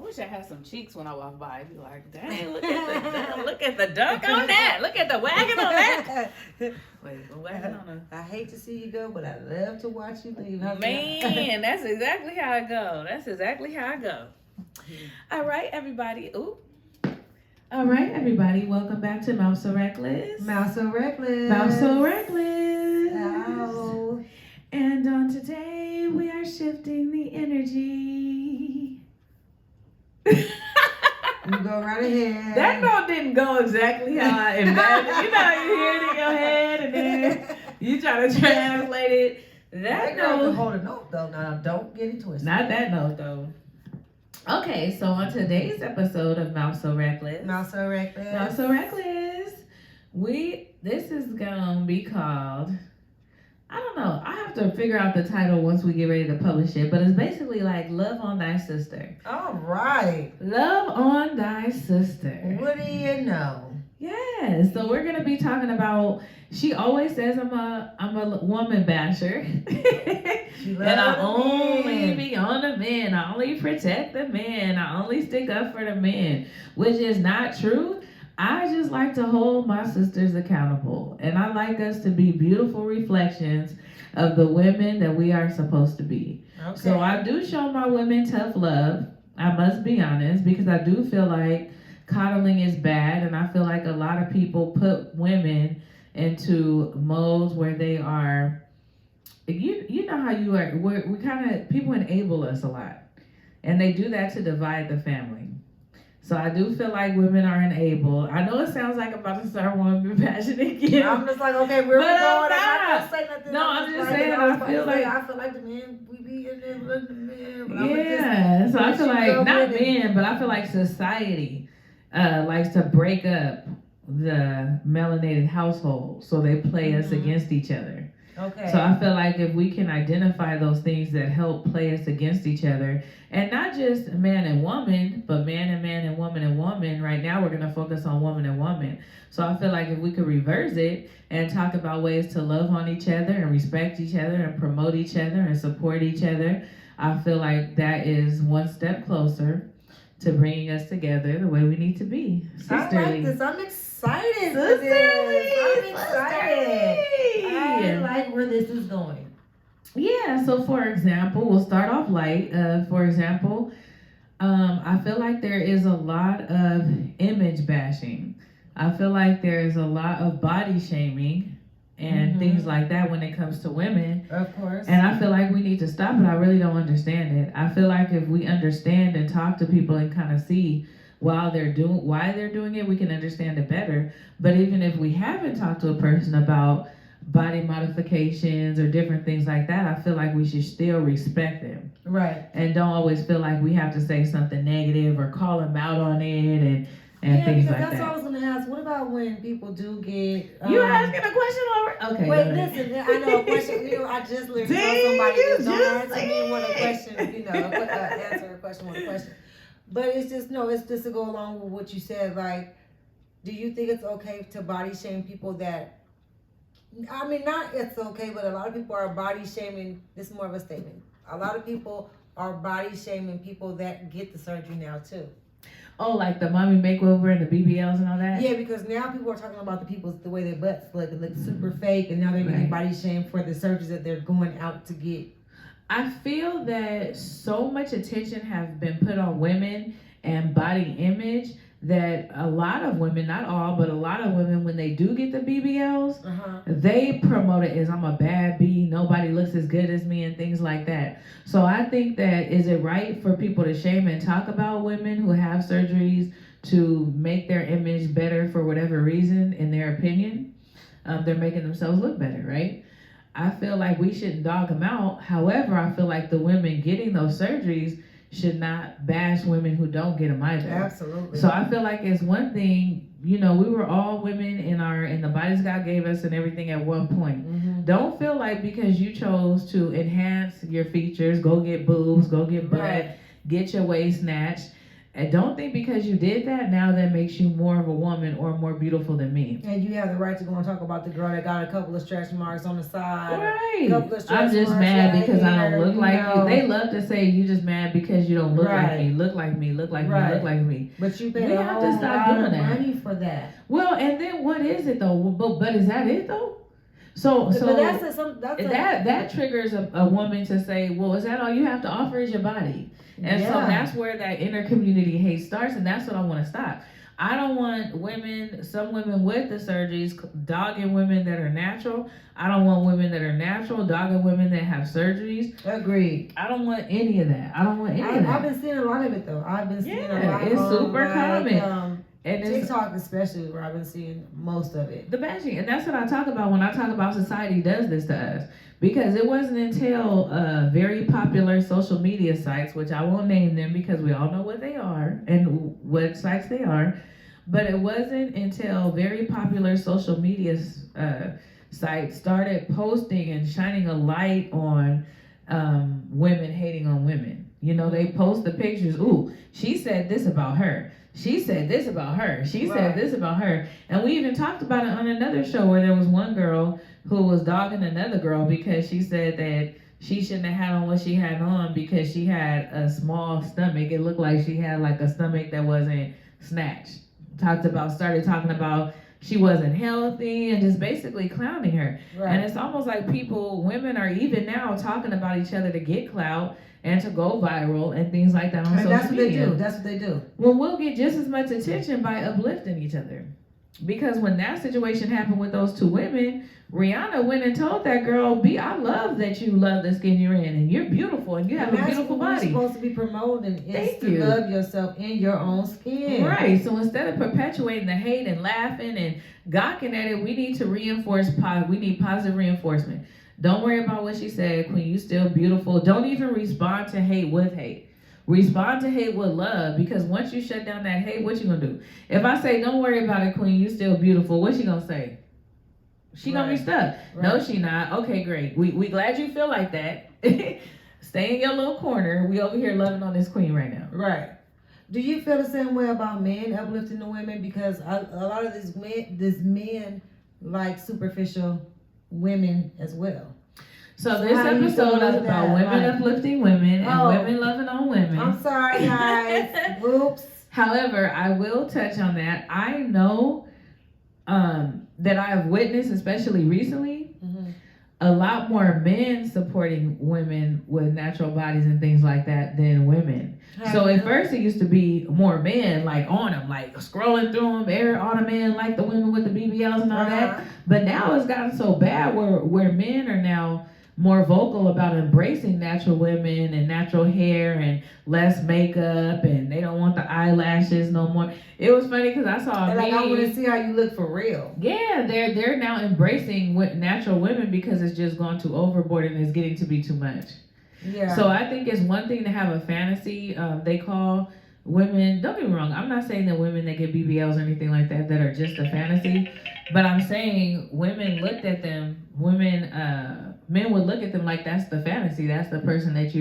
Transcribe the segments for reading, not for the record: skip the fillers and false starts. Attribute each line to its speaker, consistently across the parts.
Speaker 1: wish I had some cheeks when I walk by. I'd be like, dang, look at the dunk on that. Look at the wagon on that. Wait, the wagon on
Speaker 2: I hate to see you go, but I love to watch you leave.
Speaker 1: Man, that's exactly how I go. All right, everybody. Ooh. All right, everybody. Welcome back to Mouse So Reckless.
Speaker 2: Mouse So Reckless.
Speaker 1: Mouse So Reckless.
Speaker 2: Ow.
Speaker 1: And today we are shifting the energy.
Speaker 2: You go right ahead.
Speaker 1: That note didn't go exactly how I imagined. You know, you hear it in your head and then you try to translate it. That note.
Speaker 2: Hold a note though. Now don't get it twisted.
Speaker 1: Not that note though. Okay, so on today's episode of Mouse So Reckless.
Speaker 2: Mouse So Reckless.
Speaker 1: Mouse So Reckless. This is gonna be called, I don't know. I have to figure out the title once we get ready to publish it, but it's basically like Luv On Thy Sister.
Speaker 2: All right.
Speaker 1: Luv On Thy Sister.
Speaker 2: What do you know?
Speaker 1: Yeah, so we're gonna be talking about. She always says I'm a woman basher, and I only be on the men. I only protect the men. I only stick up for the men, which is not true. I just like to hold my sisters accountable, and I like us to be beautiful reflections of the women that we are supposed to be. Okay. So I do show my women tough love. I must be honest, because I do feel like coddling is bad, and I feel like a lot of people put women into modes where they are, you know how you are, we kind of, people enable us a lot, and they do that to divide the family. So I do feel like women are enabled. I know it sounds like I'm about to start women passionate again.
Speaker 2: I'm just like, okay, where we going? I'm not gonna say nothing.
Speaker 1: No, I'm just saying, I feel
Speaker 2: like the men, we be in there with the men. But
Speaker 1: yeah, so I feel like, not men, but I feel like society likes to break up the melanated household, so they play us against each other. Okay. So I feel like if we can identify those things that help play us against each other, and not just man and woman, but man and woman and woman. Right now we're gonna focus on woman and woman. So I feel like if we could reverse it and talk about ways to love on each other and respect each other and promote each other and support each other, I feel like that is one step closer to bringing us together the way we need to be. Sisterly.
Speaker 2: I like this. I'm excited for this. I'm excited. I like where this is going.
Speaker 1: Yeah, so for example, we'll start off light. For example, I feel like there is a lot of image bashing. I feel like there is a lot of body shaming and things like that when it comes to women.
Speaker 2: Of course.
Speaker 1: And I feel like we need to stop it. I really don't understand it. I feel like if we understand and talk to people and kind of see why they're doing it, we can understand it better. But even if we haven't talked to a person about body modifications or different things like that, I feel like we should still respect them.
Speaker 2: Right.
Speaker 1: And don't always feel like we have to say something negative or call them out on it and things like that.
Speaker 2: That's what I was going to ask. What about when people do get...
Speaker 1: you asking a question already? Okay.
Speaker 2: Wait, listen. I know a question. I just literally told somebody this. Don't answer me with a question. Answer a question with a question. But it's just to go along with what you said. Like, do you think it's okay to body shame people that... I mean, not it's okay, but a lot of people are body shaming. This is more of a statement. A lot of people are body shaming people that get the surgery now, too.
Speaker 1: Oh, like the mommy makeover and the BBLs and all that?
Speaker 2: Yeah, because now people are talking about the way their butts look. It looks super fake, and now they're getting body shamed for the surgeries that they're going out to get.
Speaker 1: I feel that so much attention has been put on women and body image that a lot of women, not all, but a lot of women, when they do get the BBLs, they promote it as I'm a bad bee, nobody looks as good as me, and things like that. So I think that, is it right for people to shame and talk about women who have surgeries to make their image better for whatever reason, in their opinion? They're making themselves look better, right? I feel like we shouldn't dog them out. However, I feel like the women getting those surgeries should not bash women who don't get them either.
Speaker 2: Absolutely.
Speaker 1: So I feel like it's one thing, we were all women in the bodies God gave us and everything at one point. Don't feel like because you chose to enhance your features, go get boobs, go get butt, get your waist snatched, And don't think because you did that, now that makes you more of a woman or more beautiful than me.
Speaker 2: And you have the right to go and talk about the girl that got a couple of stretch marks on the side.
Speaker 1: Right.
Speaker 2: I'm
Speaker 1: just mad because I don't look like you. They love to say you just mad because you don't look like me. Look like me. Look like me. Look like me.
Speaker 2: But you paid a whole lot of money for that.
Speaker 1: Well, and then what is it though? But is that it though? So that triggers a woman to say, well, is that all you have to offer is your body? And so that's where that inner community hate starts, and that's what I want to stop. I don't want some women with the surgeries dogging women that are natural. I don't want women that are natural dogging women that have surgeries.
Speaker 2: Agreed.
Speaker 1: I don't want any of that. I don't want any of that.
Speaker 2: I've been seeing a lot of it though. I've been seeing a lot.
Speaker 1: It's super common.
Speaker 2: And TikTok especially, where I've been seeing most of it.
Speaker 1: The bashing, and that's what I talk about when I talk about society does this to us. Because it wasn't until very popular social media sites, which I won't name them because we all know what they are and what sites they are, but it wasn't until very popular social media sites started posting and shining a light on women hating on women. You know, they post the pictures. Ooh, she said this about her. She said this about her. She said this about her. And we even talked about it on another show where there was one girl who was dogging another girl because she said that she shouldn't have had on what she had on because she had a small stomach. It looked like she had like a stomach that wasn't snatched. Started talking about she wasn't healthy and just basically clowning her. Right. And it's almost like women are even now talking about each other to get clout and to go viral and things like that on social media.
Speaker 2: That's what they do.
Speaker 1: Well, we'll get just as much attention by uplifting each other. Because when that situation happened with those two women, Rihanna went and told that girl, I love that you love the skin you're in and you're beautiful and you have a beautiful body.
Speaker 2: That's what you're supposed to be promoting is to love yourself in your own skin.
Speaker 1: Right. So instead of perpetuating the hate and laughing and gawking at it, we need to we need positive reinforcement. Don't worry about what she said, Queen, you still beautiful. Don't even respond to hate with hate. Respond to hate with love, because once you shut down that hate, what you gonna do? If I say, don't worry about it, Queen, you still beautiful, what she gonna say? She gonna be stuck. Right. No, she not. Okay, great. We glad you feel like that. Stay in your little corner. We over here loving on this queen right now.
Speaker 2: Right. Do you feel the same way about men uplifting the women? Because a lot of these men like superficial women as well.
Speaker 1: So this episode is about women uplifting women and women loving on women.
Speaker 2: I'm sorry, guys. Oops.
Speaker 1: However, I will touch on that. I know that I have witnessed, especially recently, a lot more men supporting women with natural bodies and things like that than women. So at first it used to be more men like on them, like scrolling through them, air on a man like the women with the BBLs and all that. But now it's gotten so bad where men are now more vocal about embracing natural women and natural hair and less makeup, and they don't want the eyelashes no more. It was funny because I saw
Speaker 2: I want to see how you look for real.
Speaker 1: Yeah, they're now embracing natural women because it's just gone too overboard and it's getting to be too much. Yeah. So I think it's one thing to have a fantasy. They call women, don't get me wrong, I'm not saying that women that get BBLs or anything like that are just a fantasy, but I'm saying women looked at them, men would look at them like that's the fantasy, that's the person that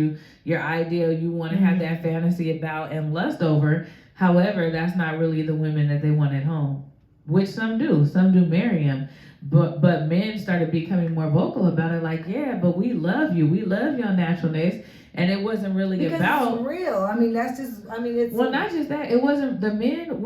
Speaker 1: your ideal, you want to have that fantasy about and lust over. However, that's not really the women that they want at home, which some do marry them. But men started becoming more vocal about it, like, yeah, but we love you, we love your naturalness. And it wasn't really
Speaker 2: because
Speaker 1: about
Speaker 2: it's real. I mean, it's
Speaker 1: not just that. It wasn't, the men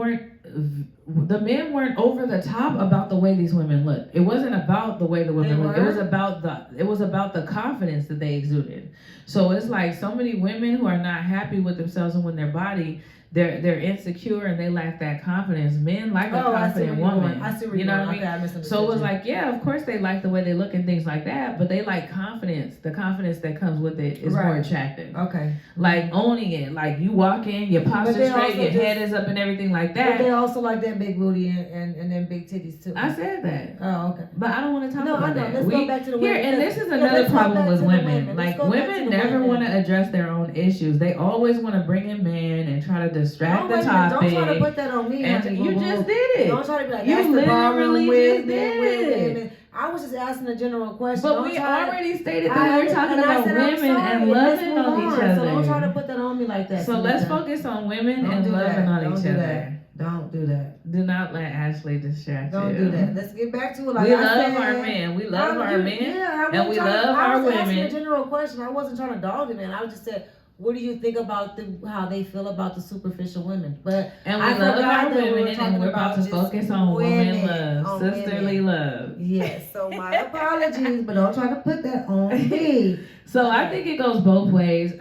Speaker 1: weren't over the top about the way these women looked. It wasn't about the way the women looked. It was about the confidence that they exuded. So it's like so many women who are not happy with themselves and with their body, they're insecure and they lack that confidence. Men like a confident woman.
Speaker 2: I see where you
Speaker 1: know what I mean?
Speaker 2: Okay,
Speaker 1: so it was like, yeah, of course they like the way they look and things like that, but they like confidence. The confidence that comes with it is more attractive.
Speaker 2: Okay.
Speaker 1: Like owning it. Like you walk in, your posture straight, your head is up and everything like that.
Speaker 2: But they also like that big booty and then big titties too.
Speaker 1: I said that.
Speaker 2: Oh, okay.
Speaker 1: But I don't want to talk about that.
Speaker 2: Let's go back to the women.
Speaker 1: And this is another problem with women. Like women never want to address their own issues. They always want to bring in men and try to distract the topic.
Speaker 2: Don't try to put that on me.
Speaker 1: You just did it.
Speaker 2: Don't try to be like,
Speaker 1: you literally just did it.
Speaker 2: I was just asking a general question.
Speaker 1: But we already stated that we were talking about women and loving on each other.
Speaker 2: So don't try to put that on me like like that.
Speaker 1: So let's focus on women and loving on each other.
Speaker 2: Don't do that.
Speaker 1: Do not let Ashley distract you.
Speaker 2: Don't do that. Let's get back to it.
Speaker 1: Like we love our men. We love our men.
Speaker 2: Yeah,
Speaker 1: and we love our women. I was asking
Speaker 2: a general question. I wasn't trying to dog them, man. I was just saying, what do you think about how they feel about the superficial women? But
Speaker 1: and we love our women, and we're about to focus on women love, sisterly love.
Speaker 2: Yes. So my apologies, but don't try to put that on me.
Speaker 1: So I think it goes both ways.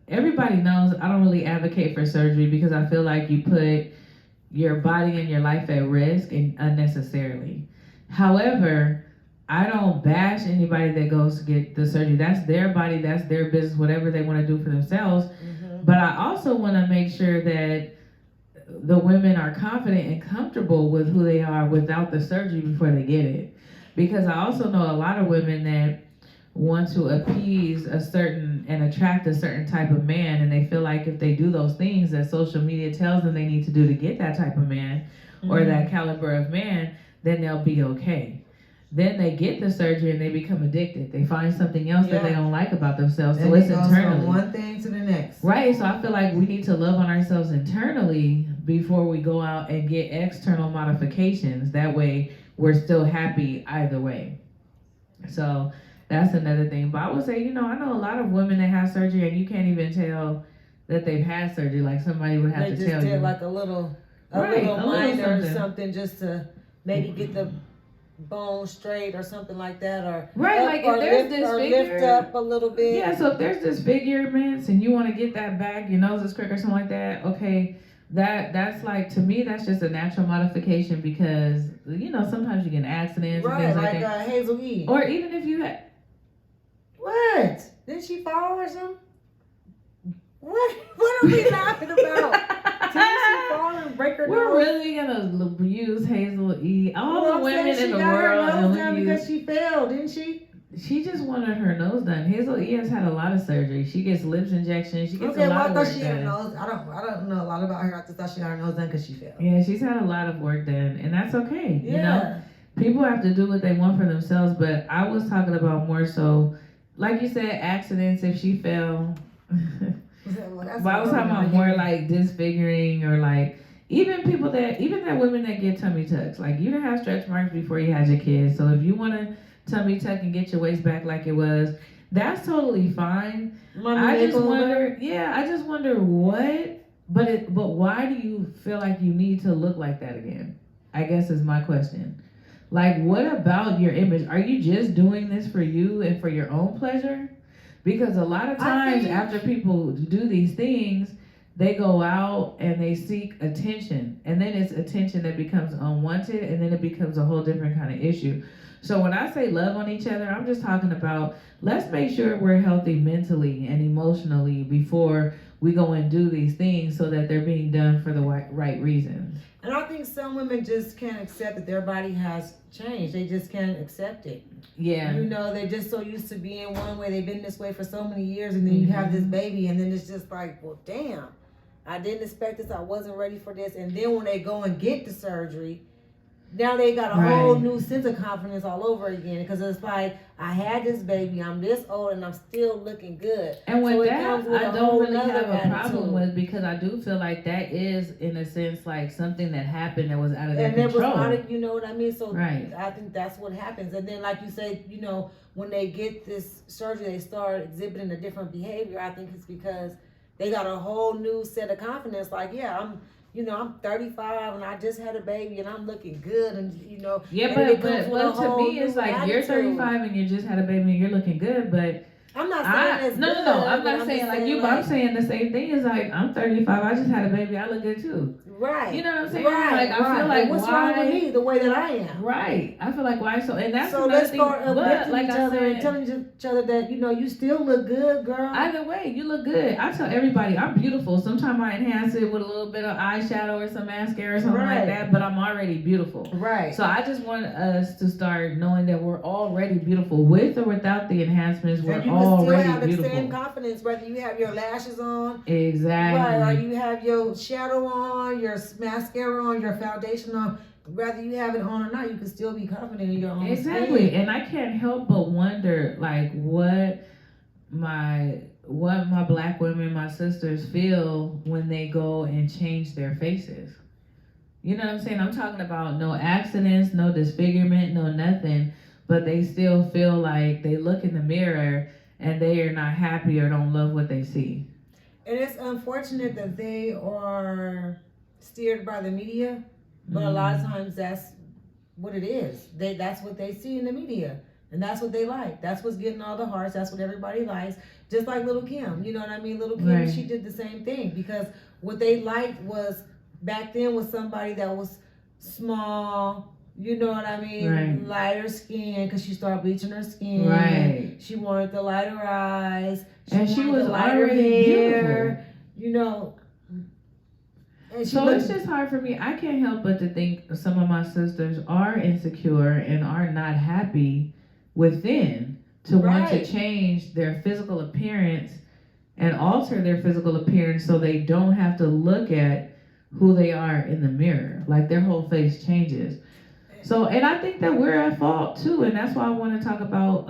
Speaker 1: Everybody knows I don't really advocate for surgery because I feel like you put your body and your life at risk and unnecessarily. However, I don't bash anybody that goes to get the surgery. That's their body, that's their business, whatever they want to do for themselves. Mm-hmm. But I also want to make sure that the women are confident and comfortable with who they are without the surgery before they get it. Because I also know a lot of women that want to appease and attract a certain type of man, and they feel like if they do those things that social media tells them they need to do to get that type of man, mm-hmm. or that caliber of man, then they'll be okay. Then they get the surgery and they become addicted. They find something else that they don't like about themselves. So it's internally. From
Speaker 2: one thing to the next.
Speaker 1: Right. So I feel like we need to love on ourselves internally before we go out and get external modifications. That way we're still happy either way. So that's another thing. But I would say, I know a lot of women that have surgery and you can't even tell that they've had surgery. Like somebody would have to tell you. They just did
Speaker 2: like a little minor or something just to maybe get the bone straight or something like that, or
Speaker 1: like if there's
Speaker 2: lift up a little bit.
Speaker 1: Yeah, so if there's disfigurements and you want to get that back, your nose is crooked or something like that, okay, that's like, to me, that's just a natural modification because sometimes you get accidents and things like that.
Speaker 2: Hazel E.
Speaker 1: Or even if you had
Speaker 2: what? Did she fall or something? What are we laughing about? Did she fall and break her nose?
Speaker 1: We're really gonna use Hazel E. All the women in the world.
Speaker 2: She got her nose done because she fell, didn't she?
Speaker 1: She just wanted her nose done. Hazel E has had a lot of surgery. She gets lips injections. She gets a lot of work done.
Speaker 2: Had a nose. I don't know a lot about her. I just thought she got her nose done because she fell.
Speaker 1: Yeah, she's had a lot of work done, and that's okay. Yeah. People have to do what they want for themselves. But I was talking about more so, like you said, accidents. If she fell. But I was talking about more like disfiguring or like even that women that get tummy tucks. Like you didn't have stretch marks before you had your kids. So if you want to tummy tuck and get your waist back like it was, that's totally fine. I just wonder what, but why do you feel like you need to look like that again? I guess is my question. Like what about your image? Are you just doing this for you and for your own pleasure? Because a lot of times after people do these things, they go out and they seek attention. And then it's attention that becomes unwanted, and then it becomes a whole different kind of issue. So when I say love on each other, I'm just talking about let's make sure we're healthy mentally and emotionally before we go and do these things so that they're being done for the right reasons.
Speaker 2: And I think some women just can't accept that their body has changed. They just can't accept it.
Speaker 1: Yeah.
Speaker 2: They're just so used to being one way. They've been this way for so many years, and then you have this baby, and then it's just like, well, damn, I didn't expect this. I wasn't ready for this. And then when they go and get the surgery, now they got a whole new sense of confidence all over again, because it's like, I had this baby, I'm this old, and I'm still looking good.
Speaker 1: And with that, I don't really have a problem with, because I do feel like that is, in a sense, like something that happened that was out of their control. And it was out of,
Speaker 2: you know what I mean? So I think that's what happens. And then, like you say, when they get this surgery, they start exhibiting a different behavior. I think it's because they got a whole new set of confidence. Like, yeah, I'm 35 and I just had a baby and I'm looking good, and
Speaker 1: Yeah, but to me it's like attitude. You're 35 and you just had a baby and you're looking good, but
Speaker 2: I'm not saying it's
Speaker 1: no. I'm not saying like you, but I'm saying the same thing is like I'm 35. I just had a baby. I look good too.
Speaker 2: Right.
Speaker 1: You know what I'm saying? Like I feel like
Speaker 2: what's wrong with me the way that I am?
Speaker 1: Right. I feel like why so, and that's
Speaker 2: so let's start uplifting each other and telling each other that you still look good, girl.
Speaker 1: Either way, you look good. I tell everybody I'm beautiful. Sometimes I enhance it with a little bit of eyeshadow or some mascara or something like that, but I'm already beautiful.
Speaker 2: Right.
Speaker 1: So I just want us to start knowing that we're already beautiful, with or without the enhancements. We're already beautiful.
Speaker 2: Same confidence whether you have your lashes on,
Speaker 1: exactly,
Speaker 2: right, or you have your shadow on, your mascara on, your foundation on. Whether you have it on or not, you can still be confident in your own skin.
Speaker 1: And I can't help but wonder like what my what my black women, my sisters feel when they go and change their faces. You know what I'm saying? I'm talking about no accidents, no disfigurement, no nothing, but they still feel like they look in the mirror and they are not happy or don't love what they see.
Speaker 2: And it's unfortunate that they are steered by the media, but a lot of times that's what it is. That's what they see in the media. And that's what they like. That's what's getting all the hearts. That's what everybody likes. Just like Little Kim. You know what I mean? Little Kim,
Speaker 1: Right.
Speaker 2: She did the same thing. Because what they liked was, back then, was somebody that was small, you know what I mean?
Speaker 1: Right.
Speaker 2: Lighter skin, because she started bleaching her skin.
Speaker 1: Right.
Speaker 2: She wanted the lighter eyes.
Speaker 1: She was
Speaker 2: the lighter
Speaker 1: already
Speaker 2: hair. You know.
Speaker 1: So it's just hard for me. I can't help but to think some of my sisters are insecure and are not happy within to want to change their physical appearance and alter their physical appearance so they don't have to look at who they are in the mirror. Like their whole face changes. So, and I think that we're at fault too, and that's why I want to talk about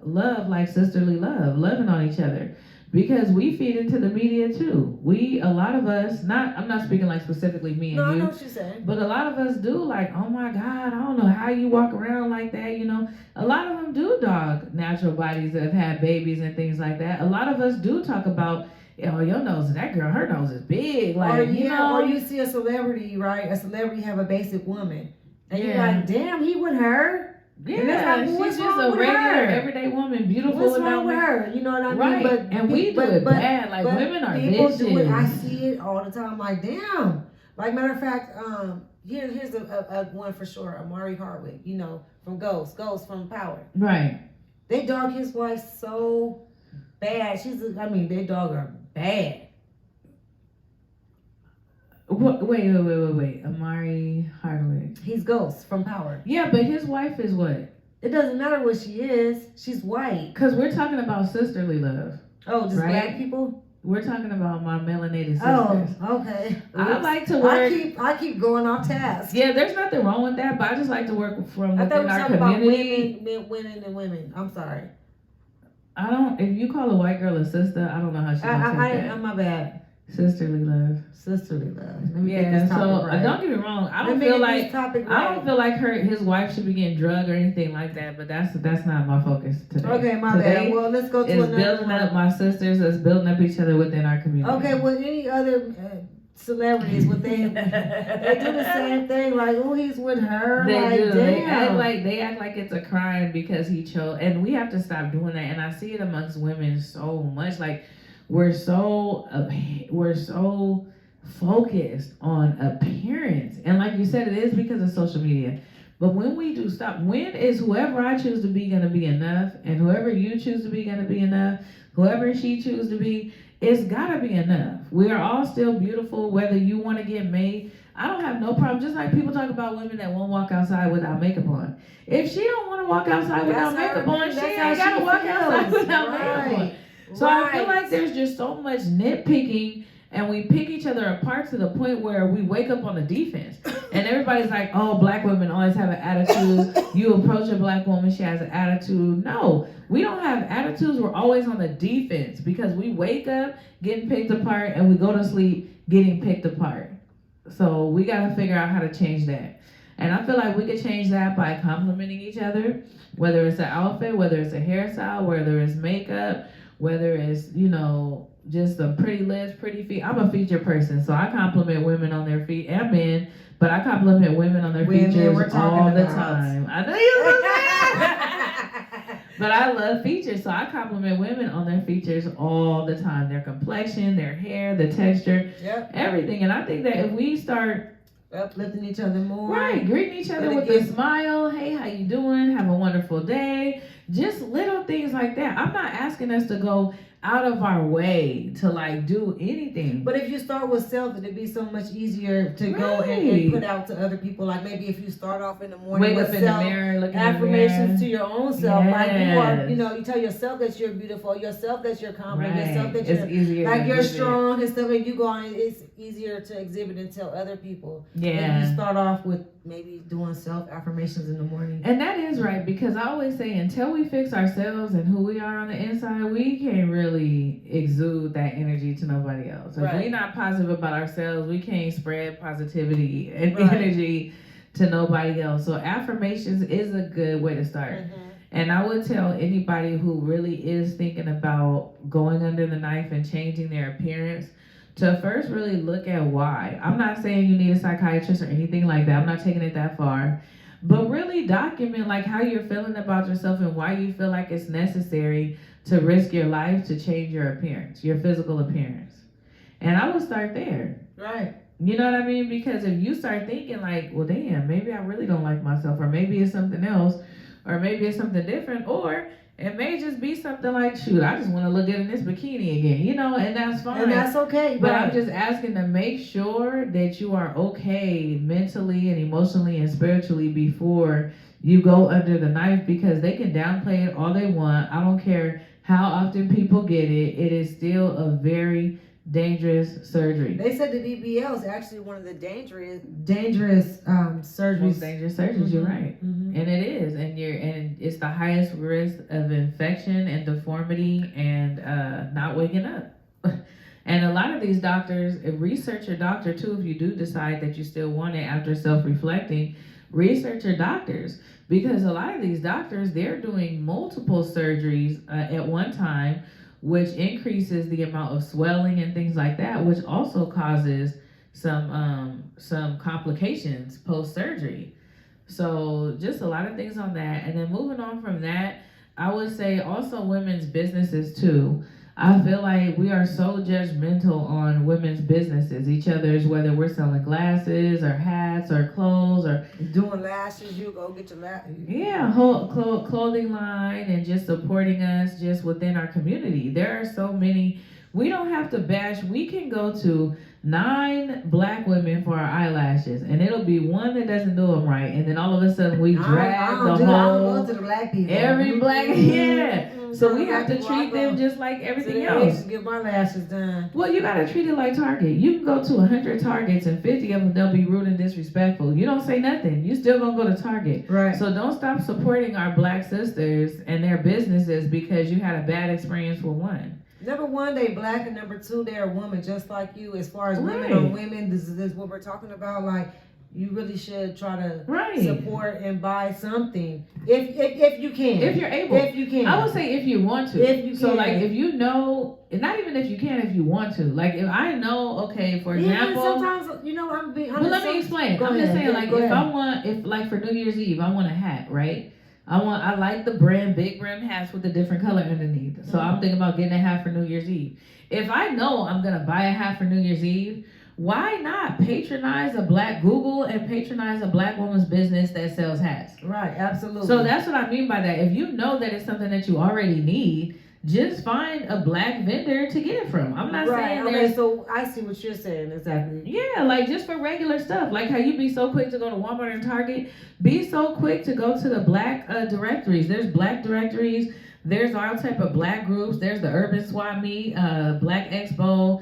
Speaker 1: love, like sisterly love, loving on each other. Because we feed into the media too. A lot of us, I'm not speaking like specifically me and you.
Speaker 2: No, I know what you're saying.
Speaker 1: But a lot of us do, like, oh my God, I don't know how you walk around like that, you know. A lot of them do dog natural bodies that have had babies and things like that. A lot of us do talk about, oh, your nose, that girl, her nose is big. Like,
Speaker 2: or you see a celebrity, right? A celebrity have a basic woman. And you're like, damn, he with her?
Speaker 1: Yeah, she's just a regular, everyday woman, beautiful.
Speaker 2: What's wrong with her? You know what I mean?
Speaker 1: Right, and we do it bad. Like, women are bitches.
Speaker 2: Do it. I see it all the time. Like, damn. Like, matter of fact, here's a one for sure. Amari Hardwick, you know, from Ghost from Power.
Speaker 1: Right.
Speaker 2: They dog his wife so bad. They dog her bad. Wait.
Speaker 1: Amari Hardwick.
Speaker 2: He's Ghost from Power.
Speaker 1: Yeah, but his wife is what?
Speaker 2: It doesn't matter what she is. She's white.
Speaker 1: Because we're talking about sisterly love.
Speaker 2: Oh, just black people?
Speaker 1: We're talking about my melanated sisters.
Speaker 2: Oh, okay.
Speaker 1: I like to work.
Speaker 2: I keep going off task.
Speaker 1: Yeah, there's nothing wrong with that, but I just like to work from within our community.
Speaker 2: About women and women. I'm sorry.
Speaker 1: If you call a white girl a sister, I don't know how she gonna take that.
Speaker 2: My bad.
Speaker 1: Sisterly love.
Speaker 2: Let me get this topic right.
Speaker 1: Don't get me wrong. I don't feel like his wife should be getting drugged or anything like that. But that's not my focus today.
Speaker 2: Okay, my bad. Well, let's go to another.
Speaker 1: It's building up my sisters. It's building up each other within our community.
Speaker 2: Okay. Well, any other celebrities they do the same thing. Like, oh, he's with her.
Speaker 1: They do.
Speaker 2: Damn.
Speaker 1: They act like it's a crime because he chose. And we have to stop doing that. And I see it amongst women so much. Like, we're so focused on appearance, and like you said, it is because of social media. But when we do stop, when is whoever I choose to be gonna be enough, and whoever you choose to be gonna be enough, whoever she chooses to be, it's gotta be enough. We are all still beautiful, whether you want to get made. I don't have no problem. Just like people talk about women that won't walk outside without makeup on. If she don't want to walk outside without makeup on, she ain't gotta walk outside without makeup on. So I feel like there's just so much nitpicking, and we pick each other apart to the point where we wake up on the defense. And everybody's like, oh, black women always have an attitude. You approach a black woman, she has an attitude. No, we don't have attitudes. We're always on the defense because we wake up getting picked apart and we go to sleep getting picked apart. So we got to figure out how to change that. And I feel like we could change that by complimenting each other, whether it's an outfit, whether it's a hairstyle, whether it's makeup, whether it's, just some pretty lips, pretty feet. I'm a feature person, so I compliment women on their feet and men, but I compliment women on their features all the time. I know you love that. But I love features, so I compliment women on their features all the time. Their complexion, their hair, the texture, everything. And I think that if we start
Speaker 2: uplifting each other more.
Speaker 1: Right, greeting each other with a smile. Hey, how you doing? Have a wonderful day. Just little things like that. I'm not asking us to go out of our way to do anything.
Speaker 2: But if you start with self, it'd be so much easier to go and put out to other people. Like maybe if you start off in the morning with
Speaker 1: in the mirror, looking
Speaker 2: affirmations to your own self. Like you tell yourself that you're beautiful, yourself that you're confident, yourself that you're strong and stuff, and you go on, it's easier to exhibit and tell other people.
Speaker 1: Yeah.
Speaker 2: If you start off with maybe doing self-affirmations in the morning.
Speaker 1: And that is right, because I always say until we fix ourselves and who we are on the inside, we can't really exude that energy to nobody else. If we're not positive about ourselves, we can't spread positivity and energy to nobody else. So affirmations is a good way to start. And I would tell anybody who really is thinking about going under the knife and changing their appearance to first really look at why. I'm not saying you need a psychiatrist or anything like that. I'm not taking it that far. But really document like how you're feeling about yourself and why you feel like it's necessary to risk your life to change your appearance, your physical appearance. And I would start there.
Speaker 2: Right.
Speaker 1: You know what I mean? Because if you start thinking like, well, damn, maybe I really don't like myself, or maybe it's something else, or maybe it's something different, or it may just be something like, shoot, I just want to look good in this bikini again, you know, and that's fine.
Speaker 2: And that's okay.
Speaker 1: But I'm just asking to make sure that you are okay mentally and emotionally and spiritually before you go under the knife, because they can downplay it all they want. I don't care how often people get it. It is still a very dangerous surgery.
Speaker 2: They said the BBL is actually one of the dangerous surgeries.
Speaker 1: Most dangerous surgeries. You're right, and it is, and it's the highest risk of infection and deformity and not waking up. And a lot of these doctors, research your doctor too. If you do decide that you still want it after self-reflecting, research your doctors, because a lot of these doctors, they're doing multiple surgeries at one time, which increases the amount of swelling and things like that, which also causes some complications post-surgery. So just a lot of things on that. And then moving on from that, I would say also women's businesses too. I feel like we are so judgmental on women's businesses, each other's, whether we're selling glasses or hats or clothes or
Speaker 2: doing lashes. You go get your lashes.
Speaker 1: Yeah, whole clothing line, and just supporting us just within our community. There are so many. We don't have to bash. We can go to 9 black women for our eyelashes, and it'll be one that doesn't do them right, and then all of a sudden we drag the whole
Speaker 2: to the black people.
Speaker 1: Every black So we have to treat them just like everything else.
Speaker 2: Get my lashes done.
Speaker 1: Well, you gotta treat it like Target. You can go to 100 Targets and 50 of them they'll be rude and disrespectful. You don't say nothing. You still gonna go to Target.
Speaker 2: Right.
Speaker 1: So don't stop supporting our black sisters and their businesses because you had a bad experience with one.
Speaker 2: Number one, they black, and number two, they're a woman just like you. As far as women on women, this is what we're talking about. Like, you really should try to support and buy something if you can.
Speaker 1: If you're able.
Speaker 2: If you can.
Speaker 1: I would say if you want to.
Speaker 2: If you can.
Speaker 1: So like if you know, and not even if you can, if you want to. Like if I know, okay, for example.
Speaker 2: Sometimes I'm being honest.
Speaker 1: But let me explain. I'm just saying, like if like for New Year's Eve, I want a hat, right? I like the big brim hats with a different color underneath. So I'm thinking about getting a hat for New Year's Eve. If I know I'm gonna buy a hat for New Year's Eve, why not patronize a black Google and patronize a black woman's business that sells hats?
Speaker 2: Right, absolutely.
Speaker 1: So that's what I mean by that. If you know that it's something that you already need, just find a black vendor to get it from. I'm not saying
Speaker 2: okay, so I see what you're saying, exactly.
Speaker 1: Yeah, like just for regular stuff. Like how you be so quick to go to Walmart and Target. Be so quick to go to the black directories. There's black directories. There's all type of black groups. There's the Urban Swap Meet, Black Expo.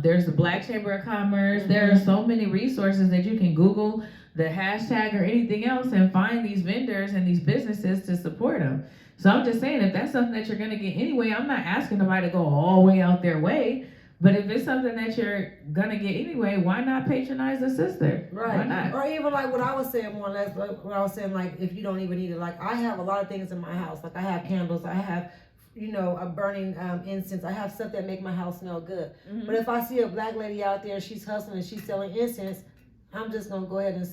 Speaker 1: There's the Black Chamber of Commerce. There are so many resources that you can Google the hashtag or anything else and find these vendors and these businesses to support them. So I'm just saying, if that's something that you're going to get anyway, I'm not asking nobody to go all the way out their way. But if it's something that you're going to get anyway, why not patronize a sister?
Speaker 2: Right.
Speaker 1: Why not?
Speaker 2: Or even like what I was saying, more or less, like what I was saying, like if you don't even need it. Like I have a lot of things in my house. Like I have candles. I have, a burning incense. I have stuff that make my house smell good. Mm-hmm. But if I see a black lady out there, she's hustling and she's selling incense, I'm just going to go ahead and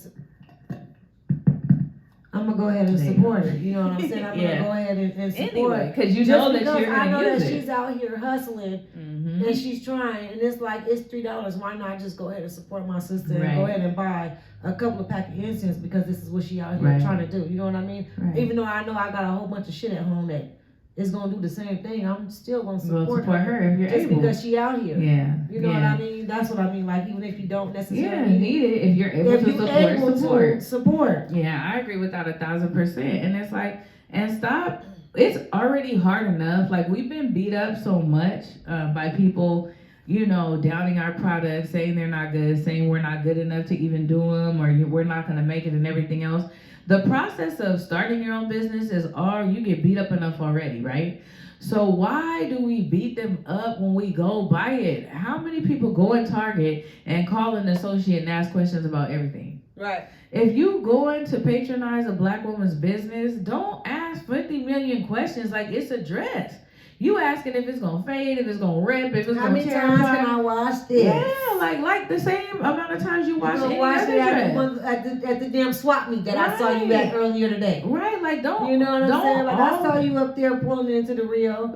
Speaker 2: support her. You know what I'm saying? I'm going to go ahead and support her.
Speaker 1: Because you know that you're going to use it.
Speaker 2: I know that she's out here hustling and she's trying. And it's like, it's $3. Why not just go ahead and support my sister and go ahead and buy a couple of pack of incense because this is what she out here trying to do. You know what I mean? Right. Even though I know I got a whole bunch of shit at home that is going to do the same thing, I'm still going to support her
Speaker 1: if you're
Speaker 2: just
Speaker 1: able.
Speaker 2: Because she out here.
Speaker 1: Yeah.
Speaker 2: You know what I mean? That's what I mean. Like, even if you don't necessarily
Speaker 1: need it, if you're able to
Speaker 2: support.
Speaker 1: Yeah, I agree with that 1,000%. And it's like, and stop. It's already hard enough. Like, we've been beat up so much by people downing our products, saying they're not good, saying we're not good enough to even do them, or we're not going to make it and everything else. The process of starting your own business you get beat up enough already, right? So why do we beat them up when we go buy it? How many people go in Target and call an associate and ask questions about everything?
Speaker 2: Right.
Speaker 1: If you going to patronize a black woman's business, don't ask 50 million questions like it's a dress. You asking if it's gonna fade, if it's gonna rip, if it's gonna tear apart.
Speaker 2: How many times can I wash this?
Speaker 1: Yeah, like the same amount of times you wash any other dress.
Speaker 2: At the damn swap meet that I saw you at earlier today.
Speaker 1: Right, like don't.
Speaker 2: You know what I'm saying? Like I saw you up there pulling into the Rio.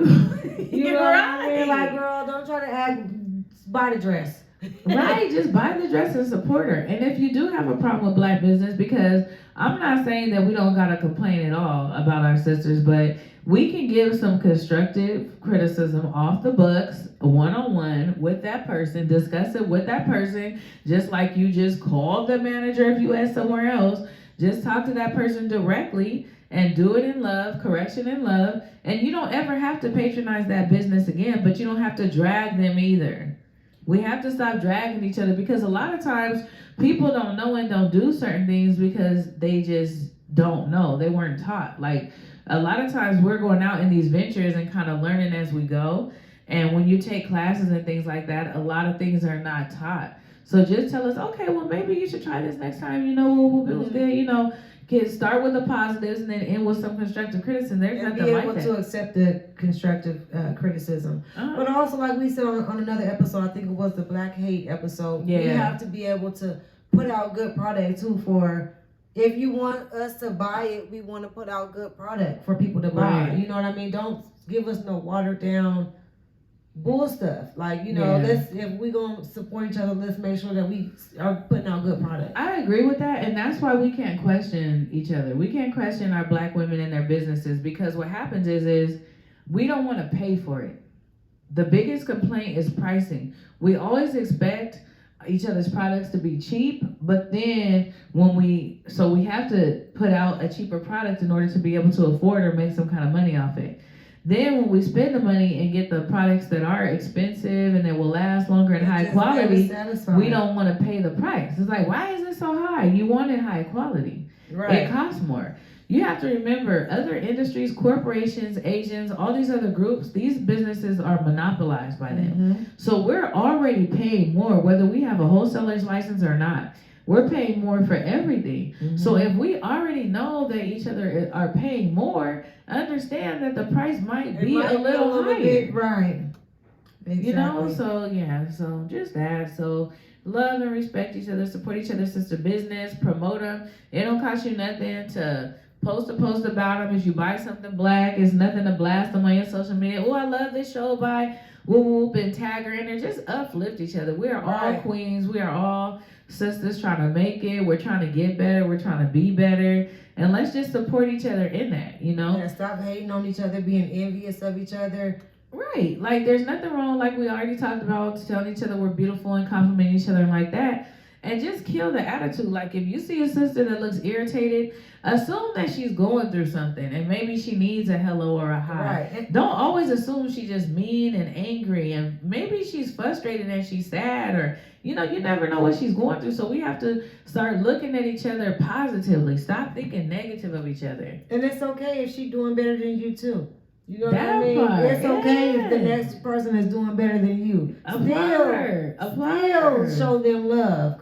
Speaker 2: You know what I mean? Like, girl, don't try to buy the dress.
Speaker 1: Right, just buy the dress and support her. And if you do have a problem with black business, because I'm not saying that we don't gotta complain at all about our sisters, but we can give some constructive criticism off the books, one-on-one with that person, discuss it with that person, just like you just called the manager if you at somewhere else. Just talk to that person directly and do it in love, correction in love, and you don't ever have to patronize that business again, but you don't have to drag them either. We have to stop dragging each other, because a lot of times people don't know and don't do certain things because they just don't know. They weren't taught. Like, a lot of times we're going out in these ventures and kind of learning as we go. And when you take classes and things like that, a lot of things are not taught. So just tell us, okay, well, maybe you should try this next time. It was good. Start with the positives and then end with some constructive criticism. There's nothing like that.
Speaker 2: And be able to accept the constructive criticism. But also, like we said on another episode, I think it was the Black Hate episode, we have to be able to put out good product too if you want us to buy it, we want to put out good product for people to buy. Right. You know what I mean? Don't give us no watered down bull stuff. Like, if we gonna support each other, let's make sure that we are putting out good product.
Speaker 1: I agree with that, and that's why we can't question each other. We can't question our black women and their businesses, because what happens is we don't want to pay for it. The biggest complaint is pricing. We always expect each other's products to be cheap, but then we have to put out a cheaper product in order to be able to afford or make some kind of money off it. Then when we spend the money and get the products that are expensive and that will last longer and high quality, we don't want to pay the price. It's like, why is it so high? You wanted high quality. Right. It costs more. You have to remember, other industries, corporations, Asians, all these other groups, these businesses are monopolized by them. Mm-hmm. So we're already paying more, whether we have a wholesaler's license or not. We're paying more for everything. Mm-hmm. So if we already know that each other are paying more, understand that the price might be a little higher.
Speaker 2: Right. Exactly.
Speaker 1: So just that. So love and respect each other, support each other's sister business, promote them. It don't cost you nothing to post a post about them. If you buy something black, it's nothing to blast them on your social media. Oh, I love this show by whoop whoop and tag her in there. Just uplift each other. We are all queens. We are all sisters trying to make it. We're trying to get better. We're trying to be better. And let's just support each other in that,
Speaker 2: Yeah, stop hating on each other, being envious of each other.
Speaker 1: Right. Like, there's nothing wrong, like we already talked about, telling each other we're beautiful and complimenting each other and like that. And just kill the attitude. Like, if you see a sister that looks irritated, assume that she's going through something and maybe she needs a hello or a hi. Right. Don't always assume she's just mean and angry, and maybe she's frustrated and she's sad, or you never know what she's going through. So we have to start looking at each other positively. Stop thinking negative of each other.
Speaker 2: And it's okay if she's doing better than you too. You know what I mean? It's okay if the next person is doing better than you. Still show them love.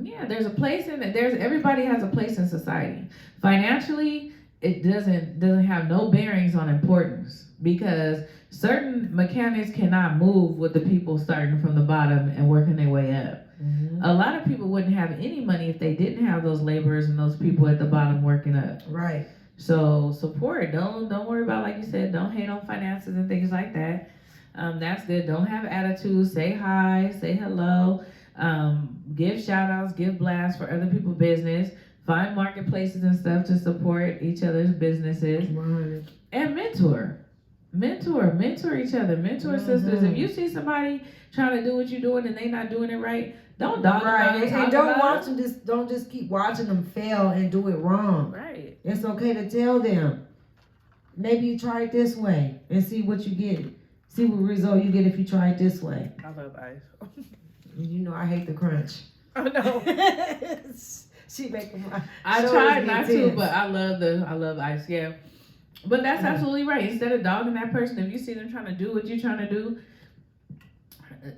Speaker 1: Yeah, there's a place in it. Everybody has a place in society. Financially, it doesn't have no bearings on importance, because certain mechanics cannot move with the people starting from the bottom and working their way up. Mm-hmm. A lot of people wouldn't have any money if they didn't have those laborers and those people at the bottom working up.
Speaker 2: Right.
Speaker 1: So support. Don't worry about, like you said, don't hate on finances and things like that. That's good. Don't have attitude. Say hi. Say hello. Give shout outs, give blasts for other people's business, find marketplaces and stuff to support each other's businesses, and mentor each other, mentor sisters. If you see somebody trying to do what you're doing and they not doing it right, don't dog them out.
Speaker 2: And don't just keep watching them fail and do it wrong.
Speaker 1: Right.
Speaker 2: It's okay to tell them, maybe you try it this way and see what you get. See what result you get if you try it this way.
Speaker 1: I love ice.
Speaker 2: You know I hate the crunch.
Speaker 1: I know.
Speaker 2: She making my.
Speaker 1: I tried not to, but I love ice. Yeah, but that's absolutely right. Instead of dogging that person, if you see them trying to do what you're trying to do,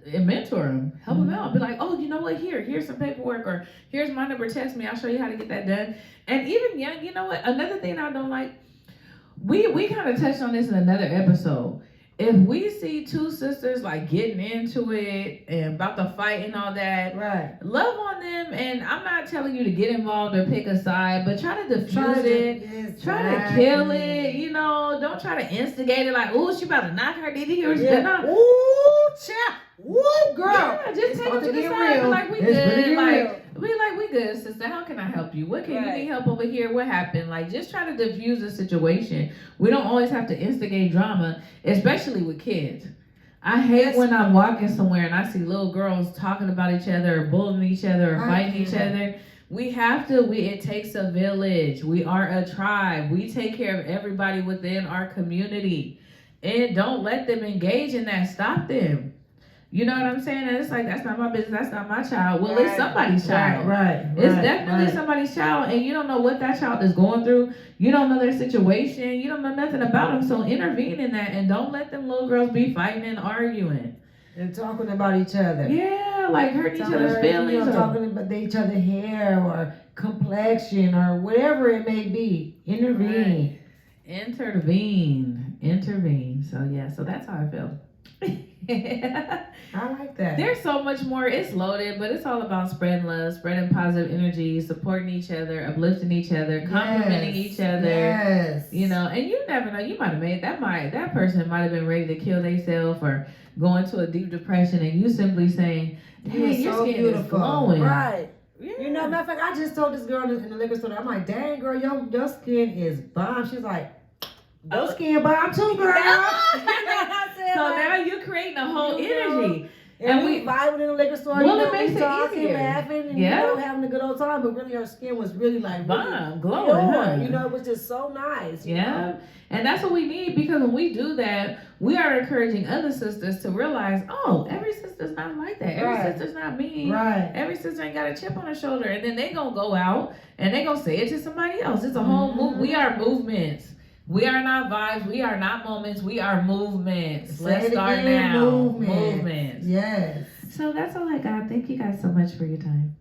Speaker 1: and mentor them, help them out. Be like, oh, you know what? Here's some paperwork, or here's my number. Text me. I'll show you how to get that done. And even young, you know what? Another thing I don't like. We kind of touched on this in another episode. If we see two sisters like getting into it and about to fight and all that,
Speaker 2: right?
Speaker 1: Love on them, and I'm not telling you to get involved or pick a side, but try to diffuse it, try to kill it. You know, don't try to instigate it like, oh, she about to knock her. Did you hear what she did?
Speaker 2: Ooh, child. Woo, girl.
Speaker 1: Yeah, just take it to the side. Be like, we good. We good, sister. How can I help you? What can you need help over here? What happened? Like, just try to diffuse the situation. We don't always have to instigate drama, especially with kids. I hate when I'm walking somewhere and I see little girls talking about each other or bullying each other or fighting each other. We have to, it takes a village. We are a tribe. We take care of everybody within our community. And don't let them engage in that. Stop them. You know what I'm saying? And it's like, that's not my business. That's not my child. Well, it's somebody's child.
Speaker 2: Right.
Speaker 1: It's definitely somebody's child. And you don't know what that child is going through. You don't know their situation. You don't know nothing about them. So intervene in that. And don't let them little girls be fighting and arguing.
Speaker 2: And talking about each other.
Speaker 1: Yeah, like hurting each other's feelings.
Speaker 2: Or talking about each other's hair or complexion or whatever it may be. Intervene.
Speaker 1: Intervene. So, yeah. So that's how I feel.
Speaker 2: I like that.
Speaker 1: There's so much more. It's loaded, but it's all about spreading love, spreading positive energy, supporting each other, uplifting each other, complimenting each other.
Speaker 2: Yes.
Speaker 1: You know, and you never know. You might have made that person might have been ready to kill themselves or go into a deep depression, and you simply saying, "Hey, your
Speaker 2: so
Speaker 1: skin
Speaker 2: beautiful.
Speaker 1: is glowing."
Speaker 2: Right.
Speaker 1: Yeah.
Speaker 2: You know, matter of fact, I just told this girl in the liquor store. I'm like, "Dang, girl, your skin is bomb." She's like, "Your skin bomb too, girl."
Speaker 1: So now you're creating a whole energy.
Speaker 2: And we vibing in the liquor store.
Speaker 1: Well, it makes it
Speaker 2: talking,
Speaker 1: easier.
Speaker 2: laughing, and having a good old time. But really, her skin was really like
Speaker 1: bomb, glowing. Huh?
Speaker 2: You know, it was just so nice. You know?
Speaker 1: And that's what we need, because when we do that, we are encouraging other sisters to realize, oh, every sister's not like that. Every sister's not mean.
Speaker 2: Right.
Speaker 1: Every sister ain't got a chip on her shoulder. And then they gonna go out and they gonna say it to somebody else. It's a whole move. We are movements. We are not vibes. We are not moments. We are movements. Let's start now. Movements.
Speaker 2: Yes.
Speaker 1: So that's all I got. Thank you guys so much for your time.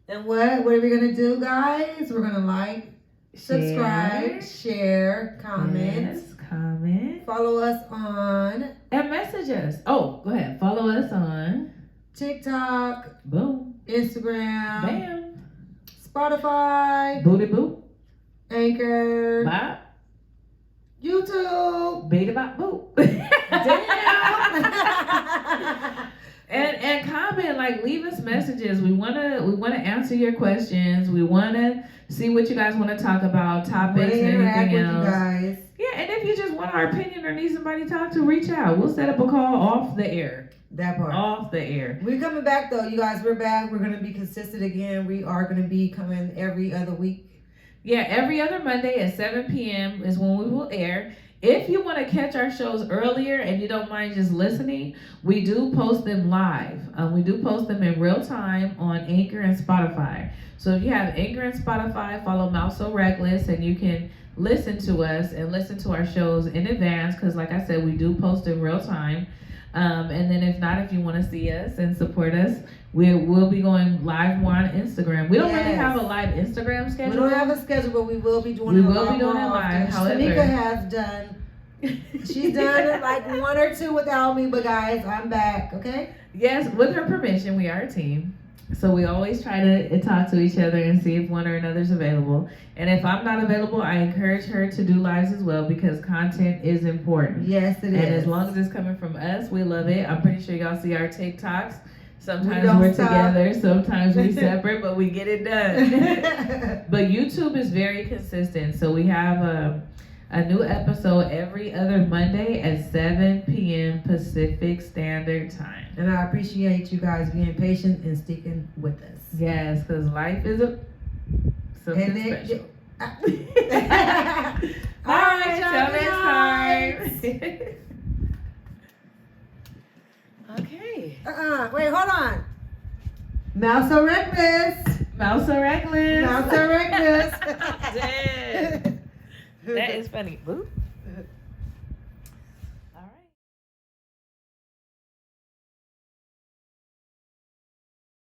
Speaker 2: And what are we going to do, guys? We're going to like, subscribe, share, comment.
Speaker 1: Yes, comment.
Speaker 2: Follow us on.
Speaker 1: And message us. Oh, go ahead. Follow us on.
Speaker 2: TikTok.
Speaker 1: Boom.
Speaker 2: Instagram.
Speaker 1: Bam.
Speaker 2: Spotify.
Speaker 1: Booty boop.
Speaker 2: Anchor.
Speaker 1: Bye.
Speaker 2: YouTube.
Speaker 1: Beat about boop.
Speaker 2: Damn.
Speaker 1: and comment, like, leave us messages. We wanna answer your questions. We wanna see what you guys want to talk about, topics and everything else.
Speaker 2: You guys.
Speaker 1: Yeah, and if you just want our opinion or need somebody to talk to, reach out. We'll set up a call off the air.
Speaker 2: That part.
Speaker 1: Off the air.
Speaker 2: We're coming back though, you guys. We're back. We're gonna be consistent again. We are gonna be coming every other week.
Speaker 1: Yeah, every other Monday at 7 p.m. is when we will air. If you want to catch our shows earlier and you don't mind just listening, we do post them live. We do post them in real time on Anchor and Spotify. So if you have Anchor and Spotify, follow Mouth So Reckless, and you can listen to us and listen to our shows in advance, because like I said, we do post in real time. And then if not, if you want to see us and support us, we'll be going live more on Instagram. We don't really have a live Instagram schedule.
Speaker 2: We don't have a schedule, but we will be doing
Speaker 1: it live. However,
Speaker 2: Shanika has done. She's done like one or two without me, but guys, I'm back. Okay.
Speaker 1: Yes, with her permission, we are a team. So we always try to talk to each other and see if one or another's available. And if I'm not available, I encourage her to do lives as well, because content is important.
Speaker 2: Yes, it is.
Speaker 1: And as long as it's coming from us, we love it. I'm pretty sure y'all see our TikToks. Sometimes we're together, sometimes we're separate, but we get it done. But YouTube is very consistent. So we have a new episode every other Monday at 7 p.m. Pacific Standard Time.
Speaker 2: And I appreciate you guys being patient and sticking with us.
Speaker 1: Yes, because life is something special. All right, till next time.
Speaker 2: Wait, hold on. Mouse so reckless.
Speaker 1: Mouse so reckless.
Speaker 2: Mouse so reckless.
Speaker 1: Damn. That is funny. Ooh.